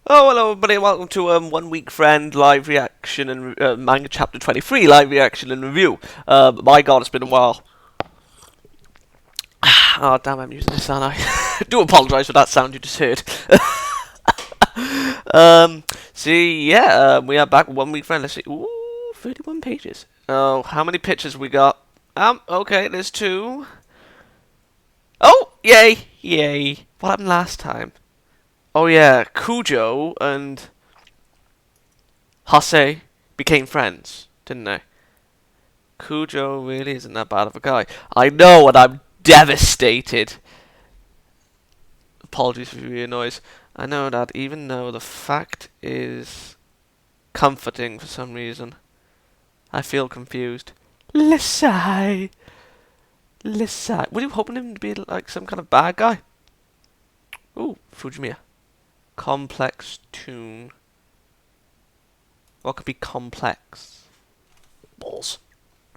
Oh, hello everybody, welcome to 1 Week Friend live reaction and Manga Chapter 23 live reaction and review. My god, it's been a while. Oh, damn, I'm using this, aren't I? Do apologise for that sound you just heard. We are back with 1 Week Friend. Let's see. Ooh, 31 pages. Oh, how many pictures we got? Okay, there's two. Oh, yay, yay. What happened last time? Oh yeah, Kujo and Hase became friends, didn't they? Kujo really isn't that bad of a guy. I know, and I'm devastated. Apologies for your noise. I know that, even though the fact is comforting for some reason, I feel confused. Lisai. Lisai. Were you hoping him to be like some kind of bad guy? Ooh, Fujimiya. Complex tune. What could be complex? Balls.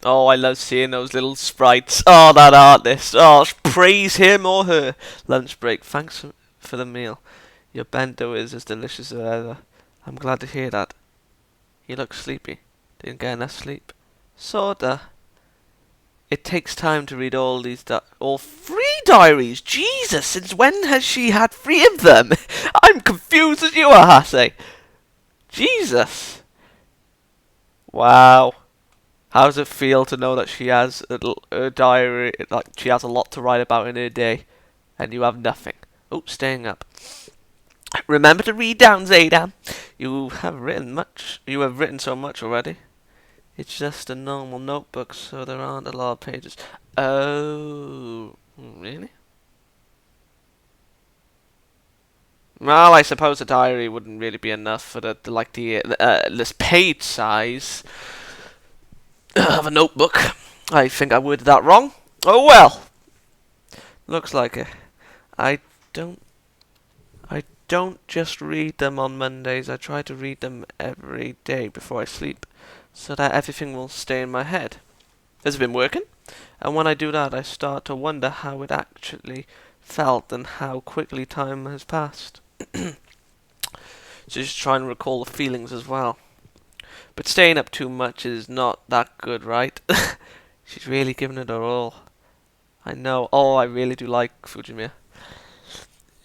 Oh, I love seeing those little sprites. Oh, that artist. Oh, praise him or her. Lunch break. Thanks for the meal. Your bento is as delicious as ever. I'm glad to hear that. You look sleepy. Didn't get enough sleep. Sorta. It takes time to read all these all three diaries. Jesus, since when has she had three of them? I'm confused as you are, Hase. Jesus. Wow. How does it feel to know that she has a diary, like she has a lot to write about in her day, and you have nothing? Oh, staying up. Remember to read down, Zaydan. You have written much. You have written so much already. It's just a normal notebook, so there aren't a lot of pages. Oh, really? Well, I suppose a diary wouldn't really be enough for this page size of a notebook. I think I worded that wrong. Oh well. Looks like it. I don't I don't just read them on Mondays. I try to read them every day before I sleep, so that everything will stay in my head. Has it been working? And when I do that, I start to wonder how it actually felt and how quickly time has passed. So just try and recall the feelings as well. But staying up too much is not that good, right? She's really given it her all. I know. Oh, I really do like Fujimiya.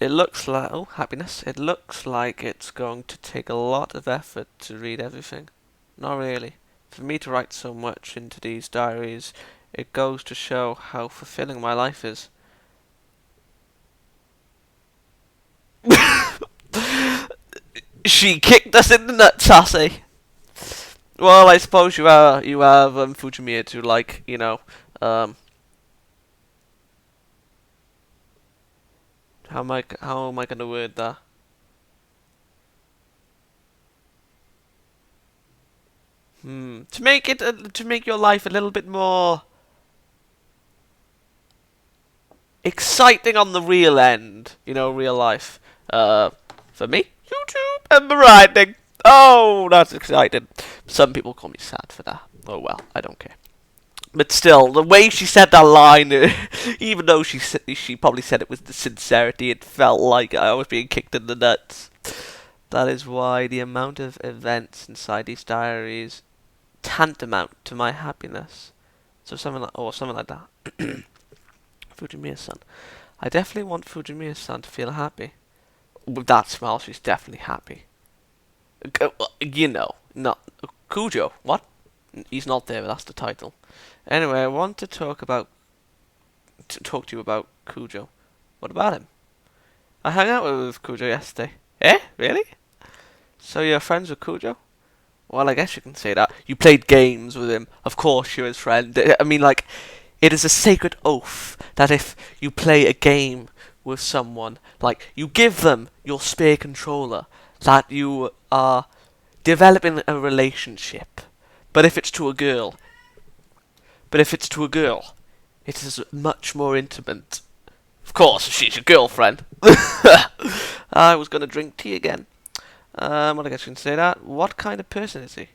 It looks like... Oh, happiness. It looks like it's going to take a lot of effort to read everything. Not really. For me to write so much into these diaries, it goes to show how fulfilling my life is. She kicked us in the nuts, Hase. Well, I suppose you have Fujimiya to, like, um, how am I gonna word that? To make your life a little bit more exciting on the real end, real life. For me, YouTube and the writing. Oh, that's exciting. Some people call me sad for that. Oh well, I don't care. But still, the way she said that line, even though she probably said it with the sincerity, it felt like I was being kicked in the nuts. That is why the amount of events inside these diaries tantamount to my happiness. So something like that. Fujimiya-san. I definitely want Fujimiya-san to feel happy. With that smile, she's definitely happy. Not Kujo. What? He's not there, but that's the title. Anyway, I want to talk to you about Kujo. What about him? I hung out with Kujo yesterday. Eh? Really? So you're friends with Kujo? Well, I guess you can say that. You played games with him. Of course you're his friend. I mean, like, it is a sacred oath that if you play a game with someone, like, you give them your spare controller, that you are developing a relationship. But if it's to a girl, it is much more intimate. Of course, she's your girlfriend. I was gonna drink tea again. Well, I guess you can say that. What kind of person is he?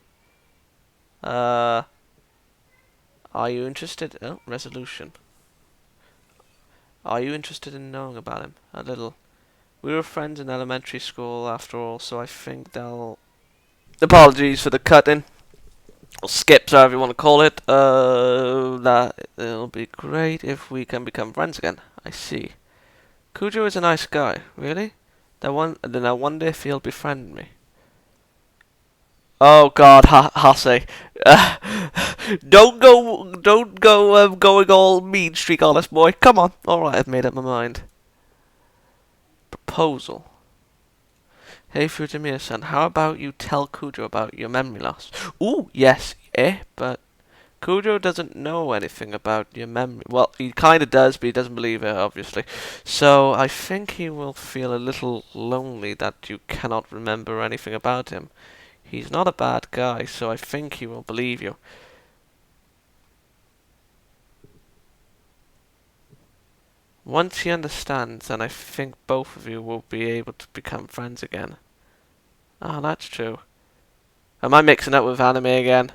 Are you interested? Oh, resolution. Are you interested in knowing about him? A little. We were friends in elementary school after all, so I think they'll... Apologies for the cutting. Or skips, however you want to call it. That it'll be great if we can become friends again. I see. Kujo is a nice guy, really? Then I wonder if he'll befriend me. Oh God, Hase. Don't go going all mean streak on us, boy. Come on. All right, I've made up my mind. Proposal. Hey Fujimiya-san, how about you tell Kujo about your memory loss? Ooh, yes, but Kujo doesn't know anything about your memory. Well, he kind of does, but he doesn't believe it, obviously. So I think he will feel a little lonely that you cannot remember anything about him. He's not a bad guy, so I think he will believe you. Once he understands, then I think both of you will be able to become friends again. Ah, that's true. Am I mixing up with anime again?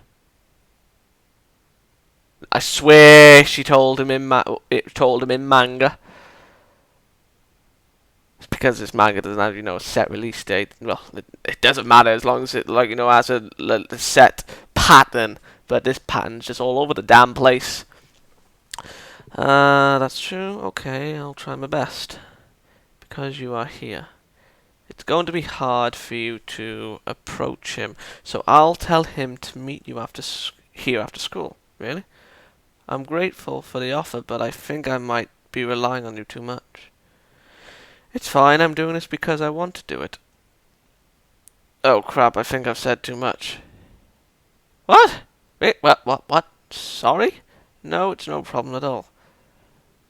I swear she told him in manga. It's because this manga doesn't have, a set release date. Well, it doesn't matter as long as it, has a set pattern. But this pattern's just all over the damn place. That's true. Okay, I'll try my best. Because you are here. It's going to be hard for you to approach him. So I'll tell him to meet you after school. Really? I'm grateful for the offer, but I think I might be relying on you too much. It's fine, I'm doing this because I want to do it. Oh crap, I think I've said too much. What? Wait, what? Sorry? No, it's no problem at all.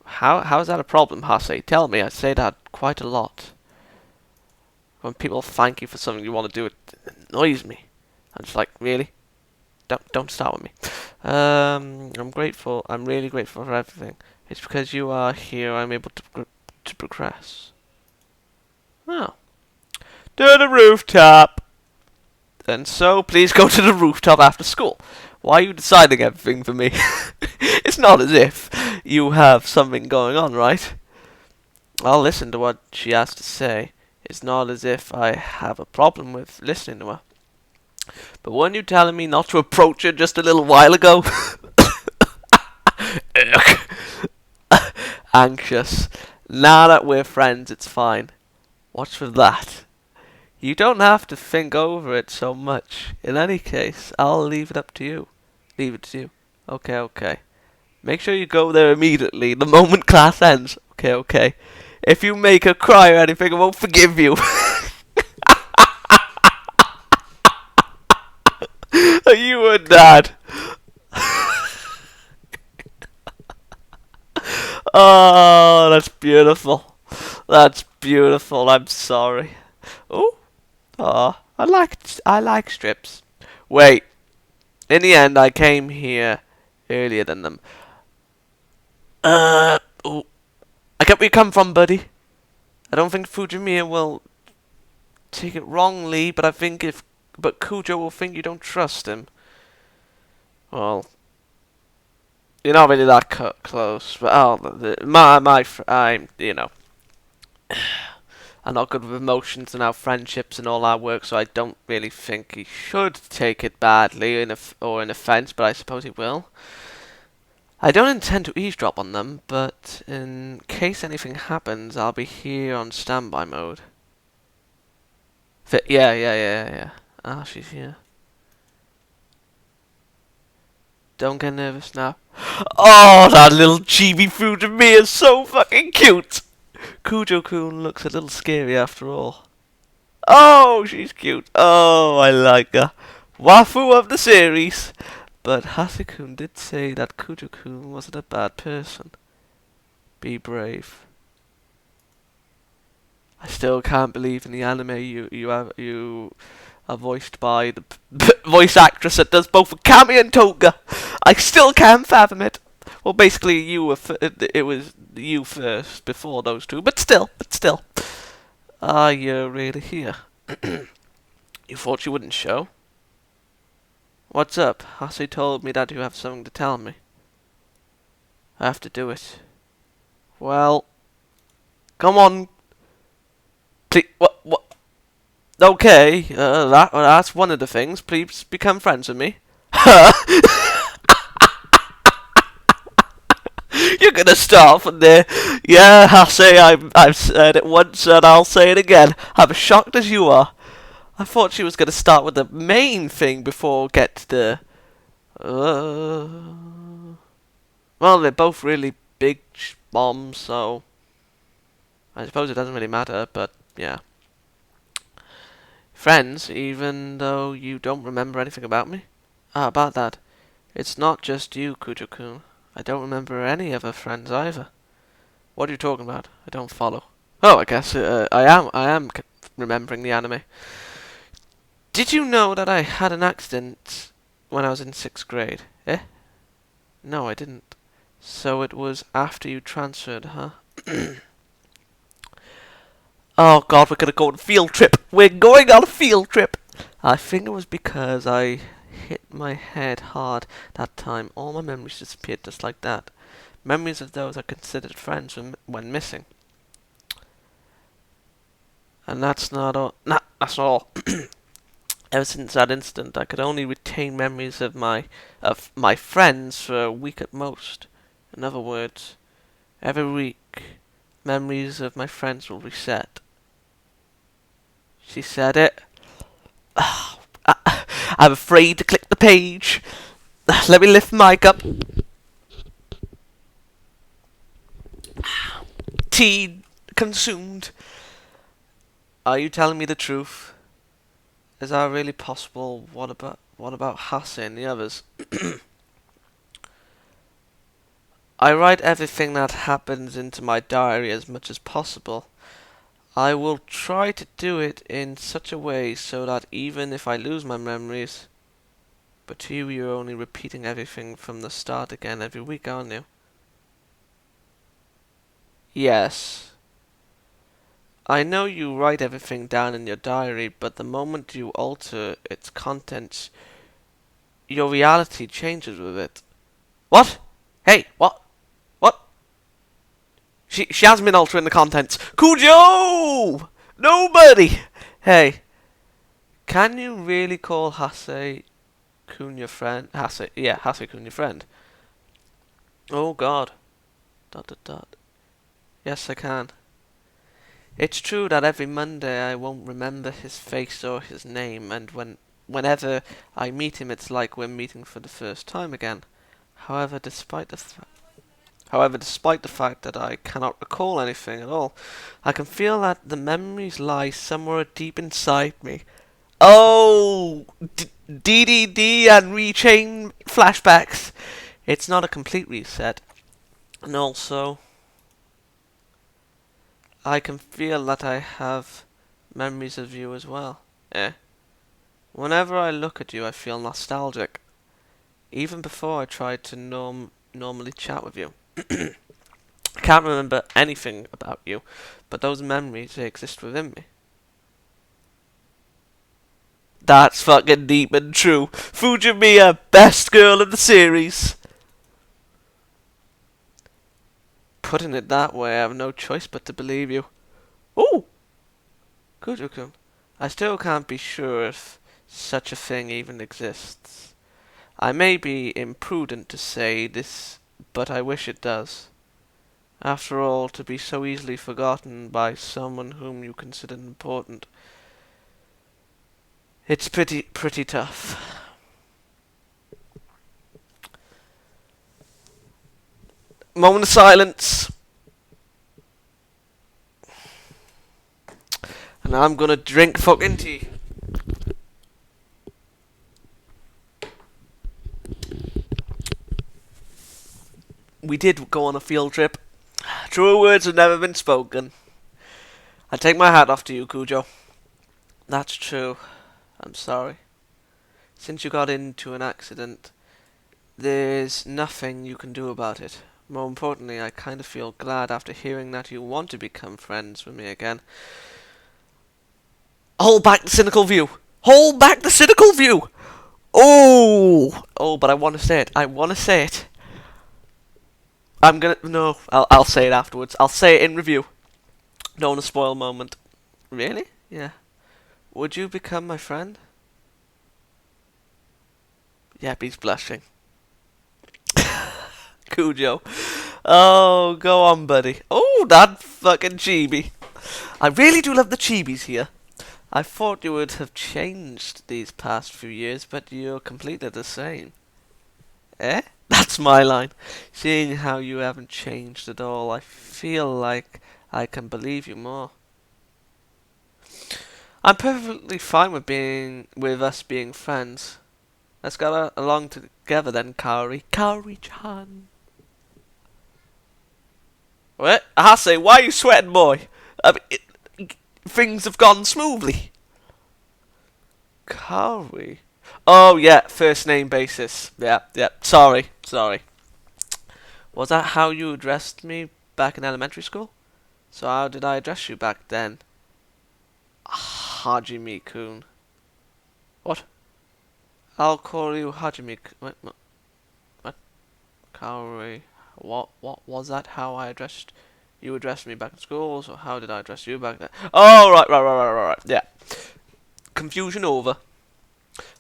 How is that a problem, Hase? Tell me, I say that quite a lot. When people thank you for something you want to do, it annoys me. I'm just like, really? Don't start with me. I'm grateful. I'm really grateful for everything. It's because you are here I'm able to progress. Oh. To the rooftop! And so, please go to the rooftop after school. Why are you deciding everything for me? It's not as if you have something going on, right? I'll listen to what she has to say. It's not as if I have a problem with listening to her. But weren't you telling me not to approach her just a little while ago? Anxious. Now that we're friends, it's fine. What's with that? You don't have to think over it so much. In any case, I'll leave it up to you. Leave it to you. Okay. Make sure you go there immediately, the moment class ends. Okay. If you make her cry or anything, I won't forgive you. You and Dad. Oh, that's beautiful. That's beautiful. I'm sorry. Oh, I like strips. Wait. In the end, I came here earlier than them. Oh, I get where you come from, buddy. I don't think Fujimiya will take it wrongly, but but Kujo will think you don't trust him. Well, you're not really that close, but I'm not good with emotions and how friendships and all that work, so I don't really think he should take it badly or an offense, but I suppose he will. I don't intend to eavesdrop on them, but in case anything happens, I'll be here on standby mode. Yeah. Ah, she's here. Don't get nervous now. Oh, that little chibi Fujimiya is so fucking cute! Kujo-kun looks a little scary after all. Oh, she's cute. Oh, I like her. Wafu of the series. But Hase-kun did say that Kujo-kun wasn't a bad person. Be brave. I still can't believe in the anime you are voiced by the voice actress that does both Kami and Toga. I still can't fathom it. Well, basically, it was you first before those two, but still. Ah, you're really here. You thought you wouldn't show? What's up? Hase told me that you have something to tell me. I have to do it. Well, come on. Please, what? Okay, that's one of the things. Please become friends with me. You're gonna start from there. Yeah, I've said it once and I'll say it again. I'm as shocked as you are. I thought she was gonna start with the main thing before get to the. Well, they're both really big bombs, so I suppose it doesn't really matter. But yeah, friends, even though you don't remember anything about me. Ah, about that. It's not just you, Kujo-kun. I don't remember any other friends either. What are you talking about? I don't follow. Oh, I guess I am remembering the anime. Did you know that I had an accident when I was in 6th grade? Eh? No, I didn't. So it was after you transferred, huh? Oh God, we're gonna go on a field trip. We're going on a field trip. I think it was because I hit my head hard that time. All my memories disappeared just like that. Memories of those I considered friends when missing. And that's not all. That's not all. Ever since that incident, I could only retain memories of my friends for a week at most. In other words, every week, memories of my friends will reset. She said it. I'm afraid to click the page. Let me lift the mic up. Tea consumed. Are you telling me the truth? Is that really possible? What about Hase and the others? I write everything that happens into my diary as much as possible. I will try to do it in such a way so that even if I lose my memories, but to you, you're only repeating everything from the start again every week, aren't you? Yes. I know you write everything down in your diary, but the moment you alter its contents, your reality changes with it. What? Hey, what? What? She hasn't been altering the contents. Kujo! Nobody! Hey, can you really call Hase-kun your friend? Hase-kun your friend. Oh God. ... Yes, I can. It's true that every Monday I won't remember his face or his name, and whenever I meet him, it's like we're meeting for the first time again. However, despite the fact that I cannot recall anything at all, I can feel that the memories lie somewhere deep inside me. Oh, DDD and rechain flashbacks. It's not a complete reset, and also I can feel that I have memories of you as well. Whenever I look at you, I feel nostalgic. Even before I tried to normally chat with you. I can't remember anything about you, but those memories, they exist within me. That's fucking deep and true. Fujimiya, best girl in the series. Putting it that way, I have no choice but to believe you. Ooh! Kujo-kun, I still can't be sure if such a thing even exists. I may be imprudent to say this, but I wish it does. After all, to be so easily forgotten by someone whom you considered important, it's pretty tough. Moment of silence. And I'm gonna drink fucking tea. We did go on a field trip. Truer words have never been spoken. I take my hat off to you, Kujo. That's true. I'm sorry. Since you got into an accident, there's nothing you can do about it. More importantly, I kind of feel glad after hearing that you want to become friends with me again. Hold back the cynical view! Hold back the cynical view! Oh, but I want to say it. No, I'll say it afterwards. I'll say it in review. Don't want to spoil a moment. Really? Yeah. Would you become my friend? Yep, he's blushing. Kujo. Oh, go on, buddy. Oh, that fucking chibi. I really do love the chibis here. I thought you would have changed these past few years, but you're completely the same. Eh? That's my line. Seeing how you haven't changed at all, I feel like I can believe you more. I'm perfectly fine with us being friends. Let's go along together then, Kaori. Kaori-chan. What? Hase, why are you sweating, boy? Things have gone smoothly. Kaori? Oh, yeah, first name basis. Yeah. Sorry. Was that how you addressed me back in elementary school? So how did I address you back then? Hajime-kun. What? I'll call you Hajime. What? Kaori. What was that? How I addressed you? Addressed me back in school. So how did I address you back then? Oh, right. Yeah. Confusion over.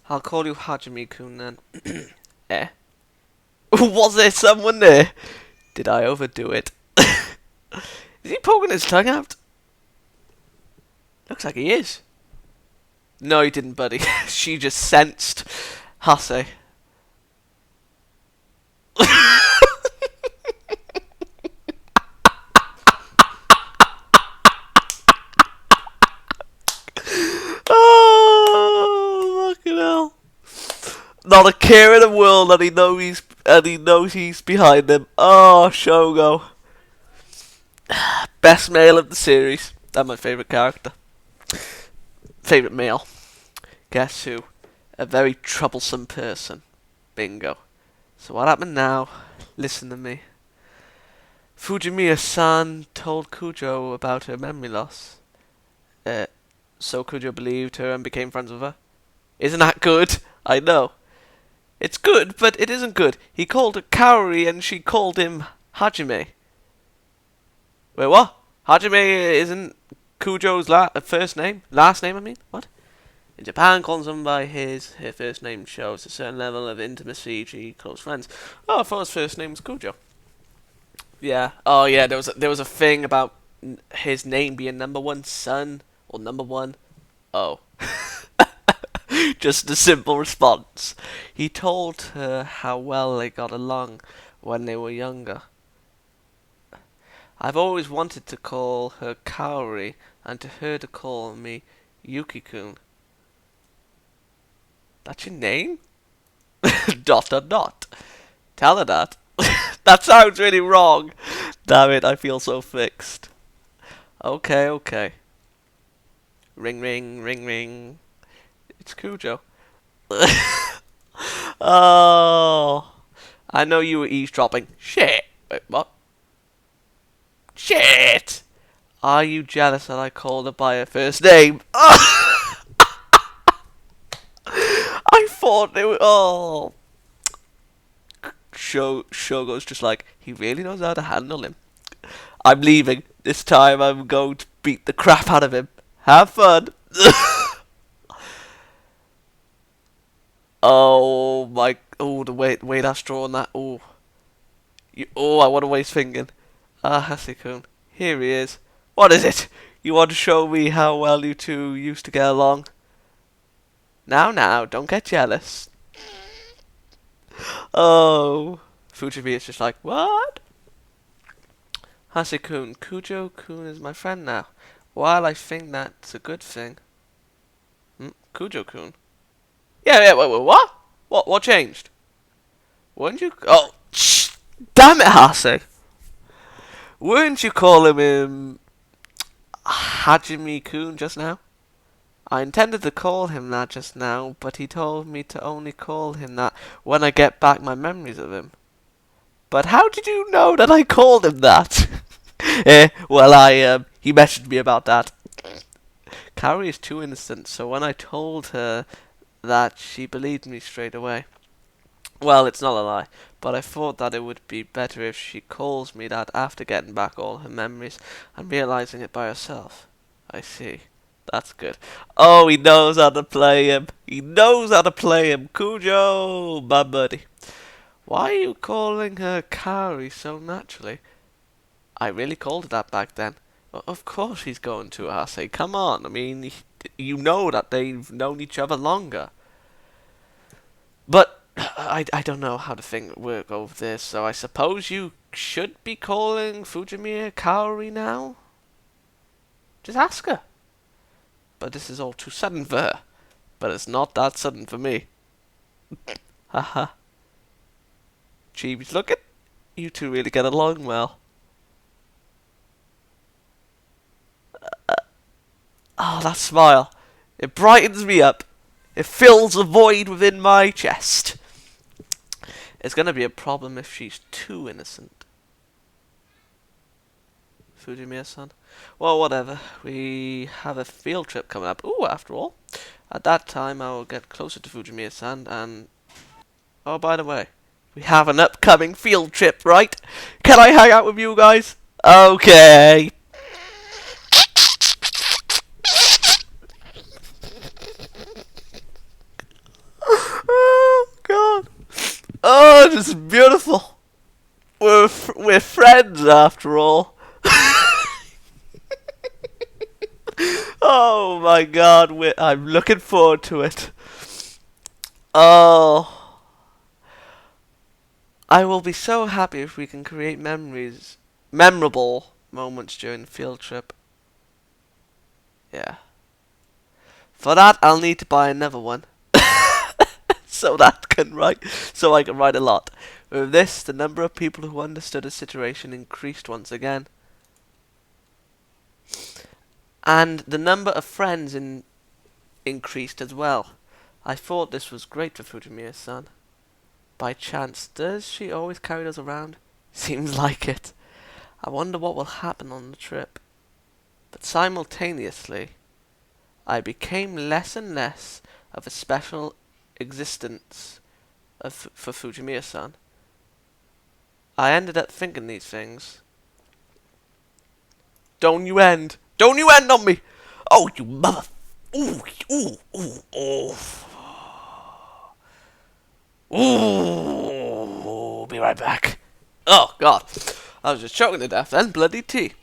I'll call you Hajime-kun then. Eh? Was there someone there? Did I overdo it? Is he poking his tongue out? Looks like he is. No, he didn't, buddy. She just sensed Hase. Oh, fucking hell. Not a care in the world, and he knows he's behind him. Oh, Shogo. Best male of the series. That's my favourite character. Favourite male. Guess who? A very troublesome person. Bingo. So what happened now? Listen to me. Fujimiya-san told Kujo about her memory loss. So Kujo believed her and became friends with her. Isn't that good? I know. It's good, but it isn't good. He called her Kaori and she called him Hajime. Wait, what? Hajime isn't Kujo's first name? Last name, I mean? What? In Japan, calling someone by her first name shows a certain level of intimacy, e.g. close friends. Oh, I thought his first name was Kujo. Yeah. Oh, yeah, there was a thing about his name being number one son, or number one. Oh. Just a simple response. He told her how well they got along when they were younger. I've always wanted to call her Kaori, and to her to call me Yuki-kun. That's your name? ... Tell her that. That sounds really wrong. Damn it, I feel so fixed. Okay. Ring, ring, ring, ring. It's Kujo. Oh, I know you were eavesdropping. Shit. Wait, what? Shit. Are you jealous that I called her by her first name? I thought they were... Oh. Shogo's just like, he really knows how to handle him. I'm leaving. This time I'm going to beat the crap out of him. Have fun. Oh my... Oh, the way that's drawn that... Oh. I want to waste thinking. Hase-kun. Here he is. What is it? You want to show me how well you two used to get along? Now, don't get jealous. Oh. Fujimiya's just like, what? Hase-kun, Kujo-kun is my friend now. While I think that's a good thing. Kujo-kun? Yeah, wait, what? What changed? Weren't you... Oh, damn it, Hase. Weren't you calling him Hajime-kun just now? I intended to call him that just now, but he told me to only call him that when I get back my memories of him. But how did you know that I called him that? He messaged me about that. Kaori is too innocent, so when I told her that, she believed me straight away. Well, it's not a lie, but I thought that it would be better if she calls me that after getting back all her memories and realizing it by herself. I see. That's good. Oh, he knows how to play him. He knows how to play him. Kujo, my buddy. Why are you calling her Kari so naturally? I really called her that back then. Of course he's going to Hase. Come on. I mean, you know that they've known each other longer. But I don't know how the thing work over this, so I suppose you should be calling Fujimiya Kaori now? Just ask her. But this is all too sudden for her. But it's not that sudden for me. Haha. Chibi's looking. You two really get along well. Oh, that smile. It brightens me up. It fills a void within my chest. It's going to be a problem if she's too innocent. Fujimiya-san. Well, whatever. We have a field trip coming up. Ooh, after all. At that time, I will get closer to Fujimiya-san and... Oh, by the way, we have an upcoming field trip, right? Can I hang out with you guys? Okay. Oh, God. Oh, this is beautiful. We're friends after all. Oh my God, I'm looking forward to it. Oh, I will be so happy if we can create memorable moments during the field trip. Yeah. For that, I'll need to buy another one. So I can write a lot. With this, the number of people who understood the situation increased once again. And the number of friends increased as well. I thought this was great for Fujimiya-san. By chance, does she always carry those around? Seems like it. I wonder what will happen on the trip. But simultaneously, I became less and less of a special existence for Fujimiya-san. I ended up thinking these things. Don't you end! Don't you end on me! Oh, you mother... Ooh, ooh, ooh, oh. Ooh, be right back. Oh, God. I was just choking to death then. Bloody tea.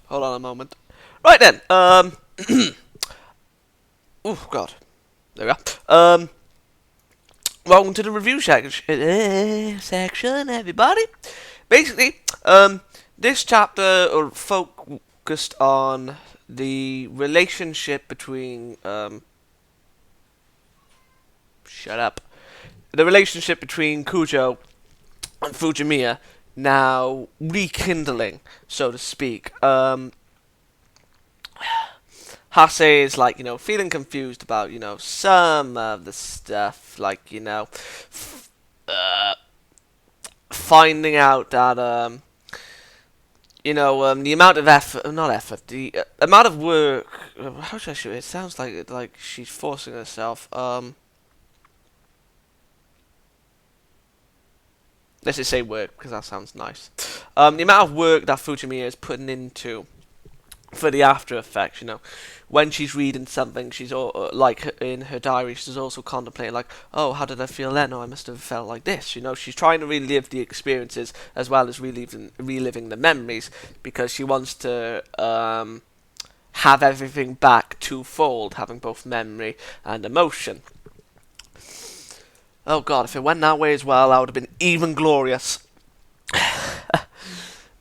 Hold on a moment. Right then. Oh, God. There we go. Welcome to the review section, everybody. Basically, this chapter focused on the relationship between shut up. The relationship between Kujo and Fujimiya now rekindling, so to speak. Hase is like, feeling confused about, some of the stuff, like, finding out that, the amount of effort, not effort, the amount of work, how should I show it? It sounds like she's forcing herself, let's just say work, because that sounds nice. The amount of work that Fujimiya is putting into for the after effects, when she's reading something, she's like in her diary, she's also contemplating like, oh, how did I feel then? Oh, I must have felt like this. She's trying to relive the experiences as well as reliving the memories, because she wants to have everything back twofold, having both memory and emotion. Oh God, if it went that way as well, that would have been even glorious.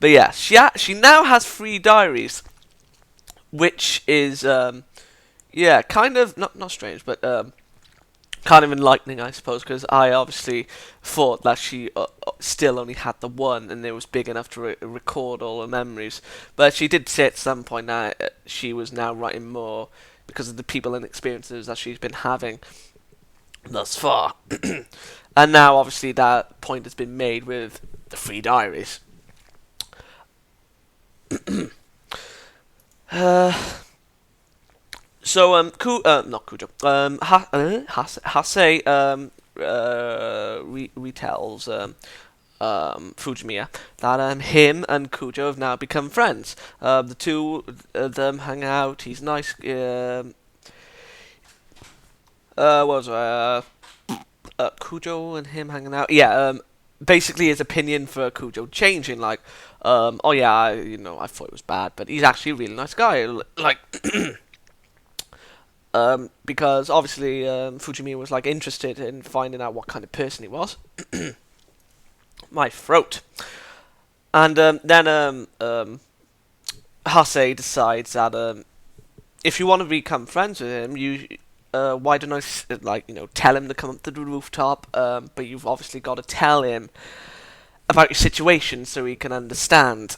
But yeah, she now has 3 diaries, which is, kind of, not strange, but kind of enlightening, I suppose, because I obviously thought that she still only had the one, and it was big enough to record all her memories. But she did say at some point that she was now writing more because of the people and experiences that she's been having thus far. And now, obviously, that point has been made with the 3 diaries. So not Kujo. Hase retells Fujimiya, that him and Kujo have now become friends. The two of them hang out. He's nice. What was Kujo and him hanging out? Yeah. Basically, his opinion for Kujo changing. Like, oh yeah, I thought it was bad, but he's actually a really nice guy. Like. Because obviously Fujimiya was like interested in finding out what kind of person he was. My throat. And then Hase decides that if you want to become friends with him, why don't I tell him to come up to the rooftop? But you've obviously got to tell him about your situation so he can understand.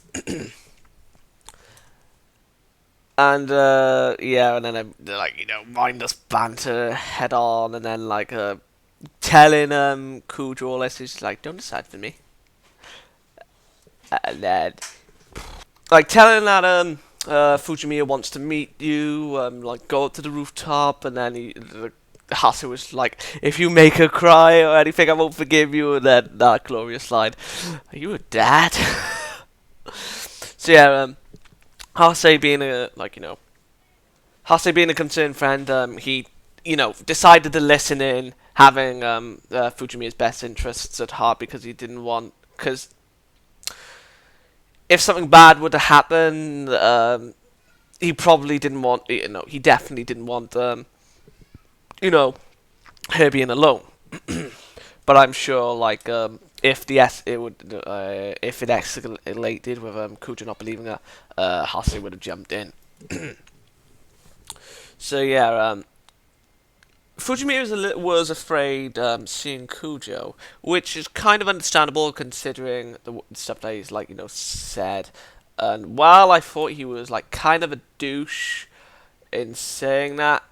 And yeah, and then mindless banter head on, and then telling Kujo all this is like, don't decide for me. And then telling that Fujimiya wants to meet you, go up to the rooftop, and then Hase was like, if you make her cry or anything, I won't forgive you. And then that glorious line, are you a dad? So yeah, Hase being a concerned friend, he decided to listen in, having Fujimiya's best interests at heart, because if something bad would have happened, he probably didn't want, he definitely didn't want, her being alone. But I'm sure, if if it escalated with Kujo not believing her, Hase would have jumped in. So yeah, Fujimiya was afraid seeing Kujo, which is kind of understandable considering the stuff that he's said. And while I thought he was kind of a douche in saying that,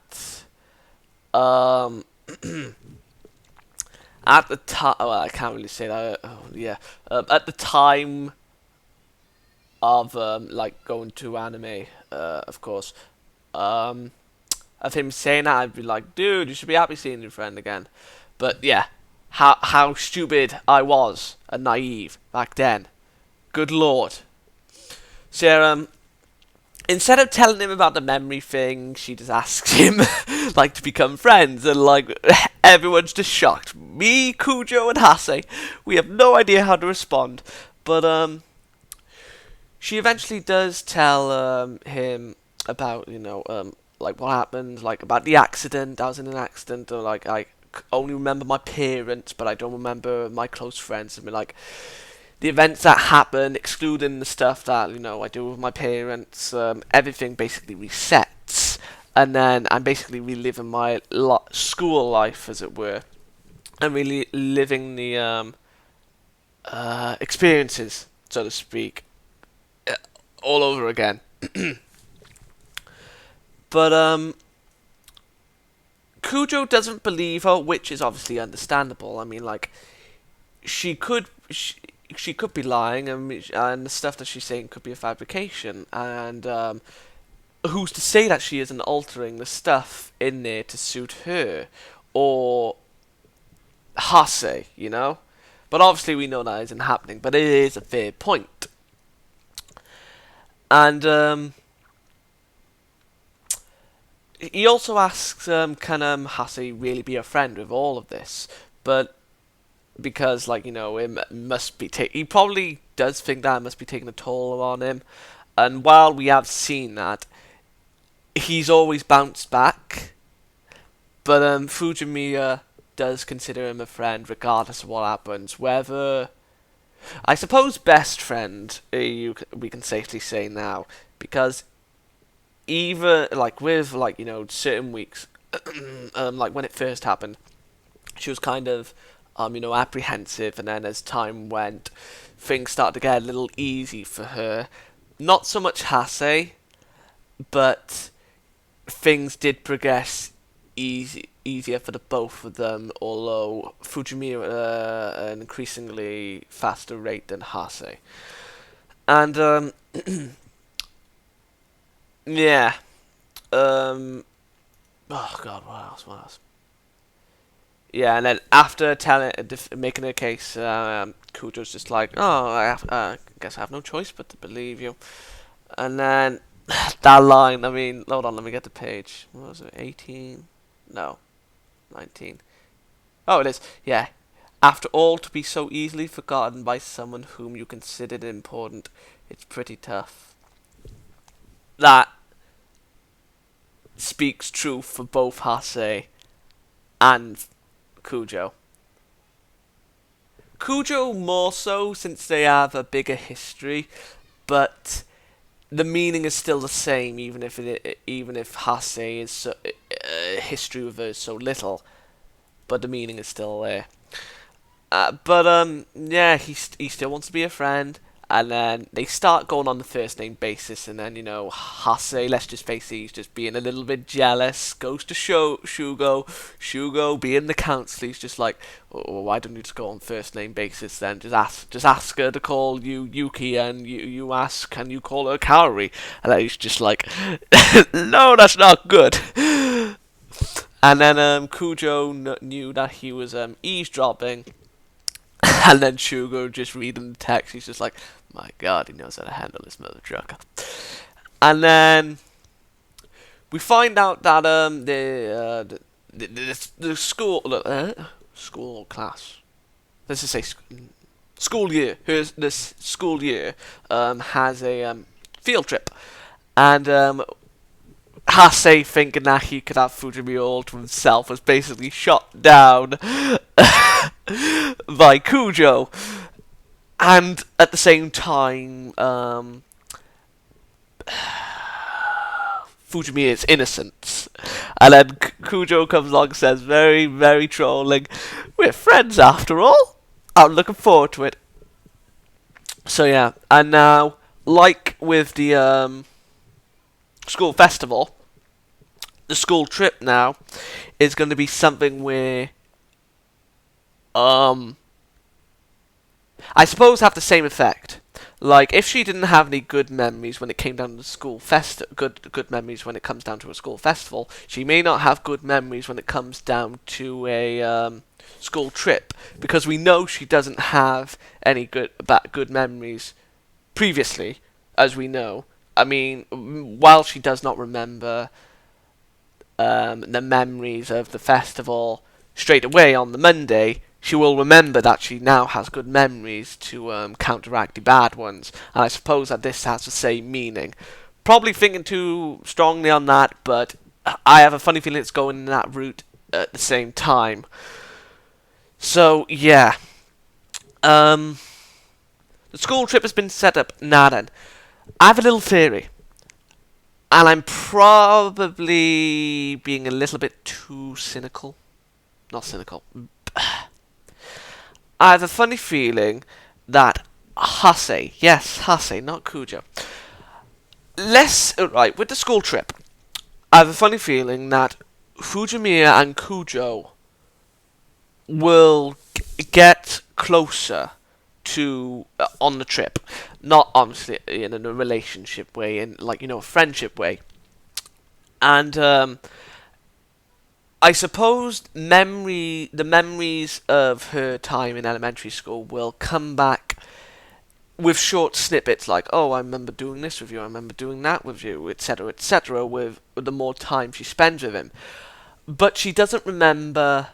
at the time, well, I can't really say that. Oh, yeah, at the time of going to anime, of course, of him saying that, I'd be like, dude, you should be happy seeing your friend again. But yeah, how stupid I was and naive back then. Good lord. So yeah, instead of telling him about the memory thing, she just asks him to become friends, and everyone's just shocked. Me, Kujo, and Hase, we have no idea how to respond. But she eventually does tell him about what happened, about the accident. I was in an accident, or I only remember my parents, but I don't remember my close friends. I mean, the events that happened, excluding the stuff that I do with my parents, everything basically resets, and then I'm basically reliving my school life, as it were, and really living the experiences, so to speak, all over again. But Kujo doesn't believe her, which is obviously understandable. I mean, she could be lying, and the stuff that she's saying could be a fabrication. And who's to say that she isn't altering the stuff in there to suit her or Hase, But obviously we know that isn't happening. But it is a fair point. And he also asks, can Hase really be a friend with all of this? But because, it must be he probably does think that it must be taking a toll on him. And while we have seen that, he's always bounced back. But Fujimiya does consider him a friend regardless of what happens. Whether, I suppose, best friend, we can safely say now, because even with certain weeks, when it first happened, she was kind of apprehensive, and then as time went, things started to get a little easy for her. Not so much Hase, but things did progress easier for the both of them, although Fujimiya at an increasingly faster rate than Hase. And yeah, oh god, what else? Yeah, and then after making a case, Kujo's just like, "Oh, guess I have no choice but to believe you." And then that line, I mean, hold on, let me get the page. What was it? 18? No, 19. Oh, it is. Yeah. After all, to be so easily forgotten by someone whom you considered important, it's pretty tough. That speaks true for both Hase and Kujo. Kujo more so since they have a bigger history, but the meaning is still the same, even if Hase is history with her is so little, but the meaning is still there. But yeah, he still wants to be a friend, and then they start going on the first name basis, and then Hase, let's just face it, he's just being a little bit jealous. Goes to Shugo being the counselor, he's just like, oh, why don't you just go on first name basis then? Just ask her to call you Yuki, and you ask, can you call her Kaori? And then he's just like, no, that's not good. And then Kujo knew that he was eavesdropping. And then Shugo just reading the text, he's just like, my god, he knows how to handle this mother trucker. And then we find out that the school class, let's just say school year, this school year has a field trip, and Hase, thinking that he could have Fujimiya all to himself, was basically shot down by Kujo. And at the same time, Fujimiya's innocent. And then Kujo comes along and says, very, very trolling, we're friends after all. I'm looking forward to it. So yeah, and now, like with the school festival, the school trip now is going to be something where I suppose have the same effect. Like, if she didn't have any good memories when it came down to the school good memories when it comes down to a school festival, she may not have good memories when it comes down to a school trip, because we know she doesn't have any good memories previously, as we know. I mean, while she does not remember the memories of the festival straight away on the Monday, she will remember that she now has good memories to counteract the bad ones. And I suppose that this has the same meaning. Probably thinking too strongly on that, but I have a funny feeling it's going in that route at the same time. So, yeah. The school trip has been set up. Now then, I have a little theory. And I'm probably being a little bit too cynical. Not cynical. I have a funny feeling that Hase, yes, Hase, not Kujo. Right, with the school trip, I have a funny feeling that Fujimiya and Kujo will get closer to on the trip, not obviously in a relationship way, in a friendship way, and I suppose the memories of her time in elementary school will come back with short snippets like, oh, I remember doing this with you, I remember doing that with you, etc., with the more time she spends with him. But she doesn't remember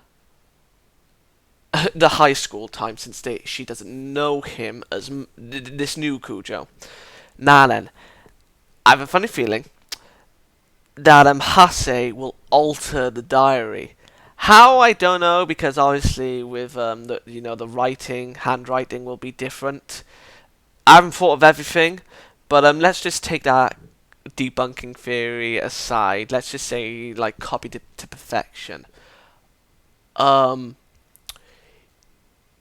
the high school time, since she doesn't know him as this new Kujo. Now then, I have a funny feeling that Hase will alter the diary. How, I don't know, because obviously with the handwriting will be different. I haven't thought of everything, but let's just take that debunking theory aside. Let's just say copied it to perfection.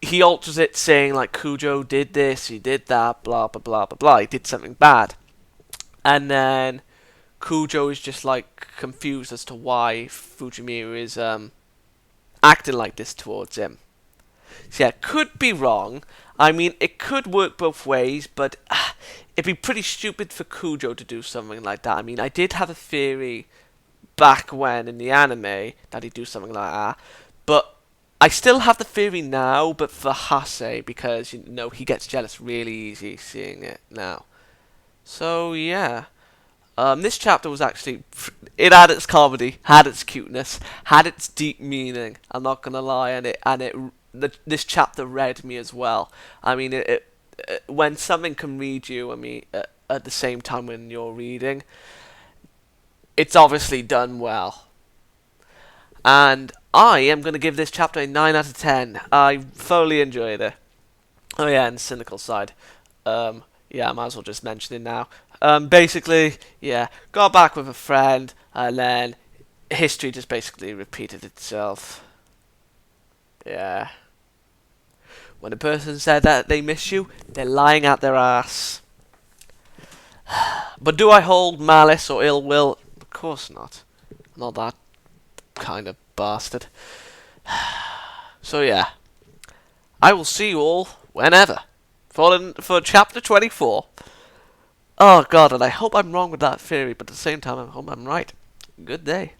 He alters it saying Kujo did this, he did that, blah blah blah blah blah. He did something bad, and then Kujo is just confused as to why Fujimiya is acting like this towards him. So yeah, could be wrong. I mean, it could work both ways, but it'd be pretty stupid for Kujo to do something like that. I mean, I did have a theory back when in the anime that he'd do something like that, but I still have the theory now, but for Hase, because, you know, he gets jealous really easy seeing it now. So, yeah. This chapter was actually... It had its comedy, had its cuteness, had its deep meaning, I'm not gonna lie, this chapter read me as well. I mean, when something can read you, I mean, at the same time when you're reading, it's obviously done well. And I am going to give this chapter a 9 out of 10. I thoroughly enjoyed it. Oh yeah, and cynical side. Yeah, I might as well just mention it now. Basically, yeah, got back with a friend, and then history just basically repeated itself. Yeah. When a person said that they miss you, they're lying out their ass. But do I hold malice or ill will? Of course not. I'm not that kind of bastard. So yeah, I will see you all whenever for chapter 24. Oh god, and I hope I'm wrong with that theory, but at the same time I hope I'm right. Good day.